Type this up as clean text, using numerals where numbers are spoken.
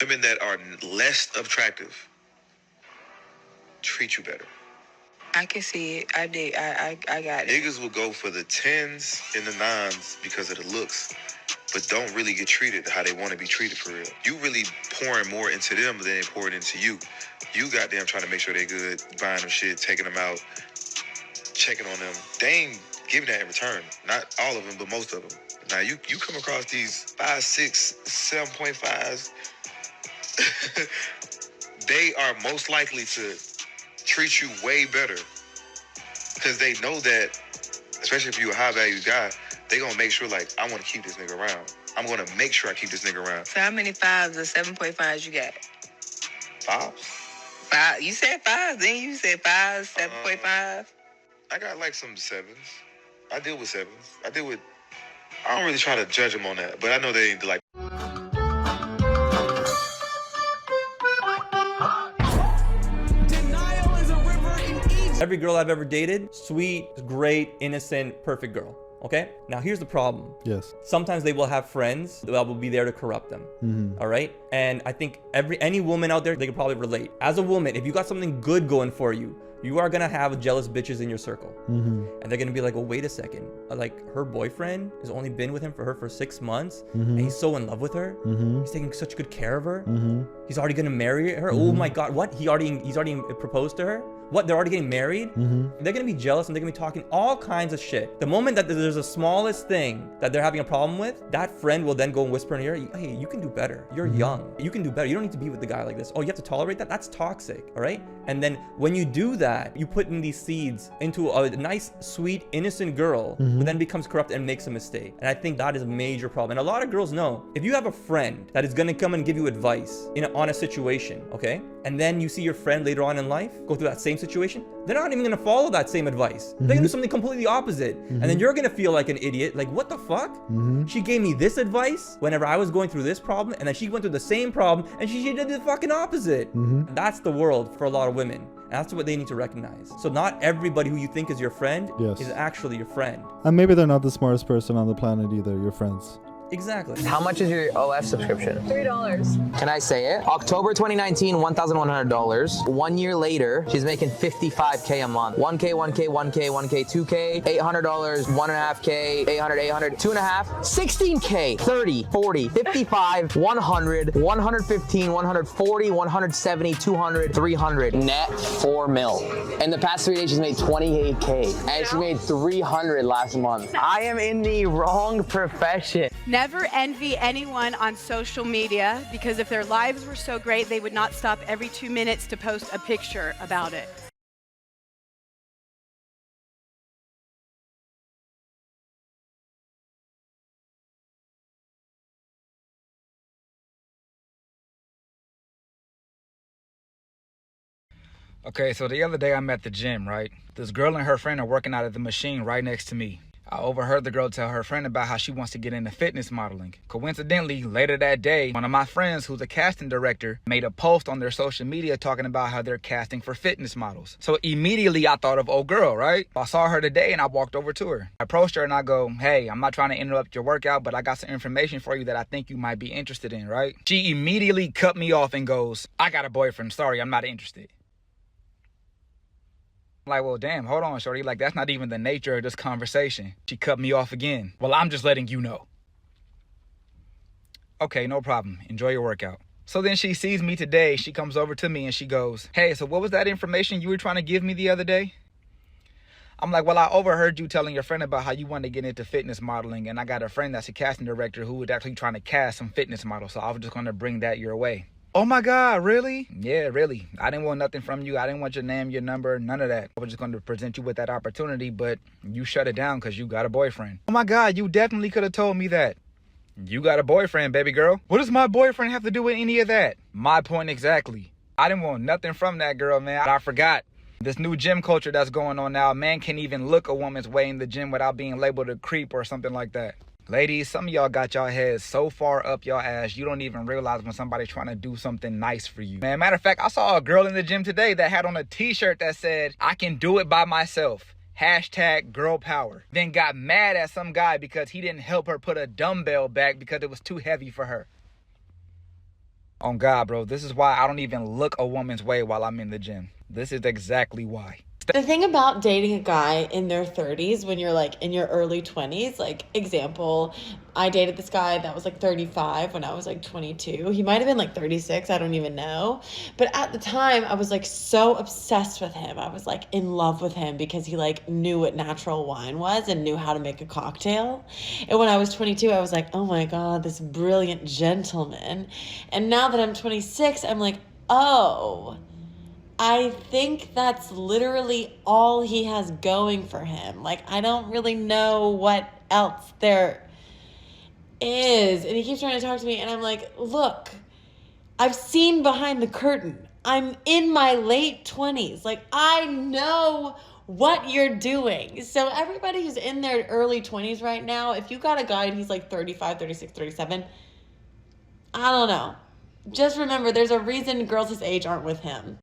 Women that are less attractive treat you better. I can see it. I did. I got it. Niggas will go for the 10s and the 9s because of the looks, but don't really get treated how they want to be treated for real. You really pouring more into them than they pouring into you. You goddamn trying to make sure they good, buying them shit, taking them out, checking on them. They ain't giving that in return. Not all of them, but most of them. Now you come across these 5, 6, 7.5s. They are most likely to treat you way better because they know that, especially if you're a high value guy, they gonna make sure like, I want to keep this nigga around. I'm gonna make sure I keep this nigga around. So how many 5s or 7.5s you got? 5s? 5. You said 5, then you said 5, 7.5. I got like some 7s. I deal with 7s. I don't really try to judge them on that, but I know they ain't like. Every girl I've ever dated, sweet, great, innocent, perfect girl. Okay? Now here's the problem. Yes. Sometimes they will have friends that will be there to corrupt them. All right? And I think any woman out there, they could probably relate. As a woman, if you got something good going for you, you are gonna have jealous bitches in your circle. And they're gonna be like, oh, wait a second. Like, her boyfriend has only been with him for 6 months, and he's so in love with her. He's taking such good care of her. He's already gonna marry her. Oh my God, what? He's already proposed to her? What, they're already getting married? They're gonna be jealous and they're gonna be talking all kinds of shit. The moment that there's the smallest thing that they're having a problem with, that friend will then go and whisper in your ear, hey, you can do better. You're young. You can do better. You don't need to be with a guy like this. Oh, you have to tolerate that? That's toxic, all right? And then when you do that, you put in these seeds into a nice, sweet, innocent girl who then becomes corrupt and makes a mistake. And I think that is a major problem. And a lot of girls know, if you have a friend that is gonna come and give you advice on a situation, okay? And then you see your friend later on in life go through that same situation, they're not even gonna follow that same advice. They're gonna do something completely opposite. And then you're gonna feel like an idiot, like, what the fuck? She gave me this advice whenever I was going through this problem, and then she went through the same problem, and she did the fucking opposite. That's the world for a lot of women. And that's what they need to recognize. So not everybody who you think is your friend is actually your friend. And maybe they're not the smartest person on the planet either, your friends. Exactly. How much is your OF subscription? $3. Can I say it? October 2019, $1,100. 1 year later, she's making $55K a month. 1K, 1K, 1K, 1K, 2K, $800, 1.5K, 800, 800, 2.5, 16K, 30, 40, 55, 100, 115, 140, 170, 200, 300. Net 4 mil. In the past 3 days, she's made 28K. And she made 300 last month. I am in the wrong profession. Never envy anyone on social media, because if their lives were so great, they would not stop every 2 minutes to post a picture about it. Okay, so the other day I'm at the gym, right? This girl and her friend are working out at the machine right next to me. I overheard the girl tell her friend about how she wants to get into fitness modeling. Coincidentally, later that day, one of my friends who's a casting director made a post on their social media talking about how they're casting for fitness models. So immediately I thought of old girl, right? I saw her today and I walked over to her. I approached her and I go, hey, I'm not trying to interrupt your workout, but I got some information for you that I think you might be interested in, right? She immediately cut me off and goes, I got a boyfriend, sorry, I'm not interested. Like, well, damn, hold on, shorty. Like, that's not even the nature of this conversation. She cut me off again. Well, I'm just letting you know. Okay, no problem. Enjoy your workout. So then she sees me today. She comes over to me and she goes, hey, so what was that information you were trying to give me the other day? I'm like, well, I overheard you telling your friend about how you wanted to get into fitness modeling, and I got a friend that's a casting director who was actually trying to cast some fitness models, so I was just going to bring that your way. Oh my God, really? Yeah, really. I didn't want nothing from you. I didn't want your name, your number, none of that. I was just going to present you with that opportunity, but you shut it down because you got a boyfriend. Oh my God, you definitely could have told me that. You got a boyfriend, baby girl. What does my boyfriend have to do with any of that? My point exactly. I didn't want nothing from that girl, man. I forgot. This new gym culture that's going on now, man can't even look a woman's way in the gym without being labeled a creep or something like that. Ladies, some of y'all got y'all heads so far up y'all ass, you don't even realize when somebody's trying to do something nice for you. Man, matter of fact, I saw a girl in the gym today that had on a t-shirt that said, I can do it by myself. Hashtag girl power. Then got mad at some guy because he didn't help her put a dumbbell back because it was too heavy for her. On God, bro, this is why I don't even look a woman's way while I'm in the gym. This is exactly why. The thing about dating a guy in their 30s when you're like in your early 20s, like example, I dated this guy that was like 35 when I was like 22. He might have been like 36, I don't even know. But at the time, I was like so obsessed with him. I was like in love with him because he like knew what natural wine was and knew how to make a cocktail. And when I was 22, I was like, oh my God, this brilliant gentleman. And now that I'm 26, I'm like, oh, I think that's literally all he has going for him. Like, I don't really know what else there is. And he keeps trying to talk to me, and I'm like, look, I've seen behind the curtain. I'm in my late 20s. Like, I know what you're doing. So everybody who's in their early 20s right now, if you got a guy and he's like 35, 36, 37, I don't know. Just remember, there's a reason girls his age aren't with him.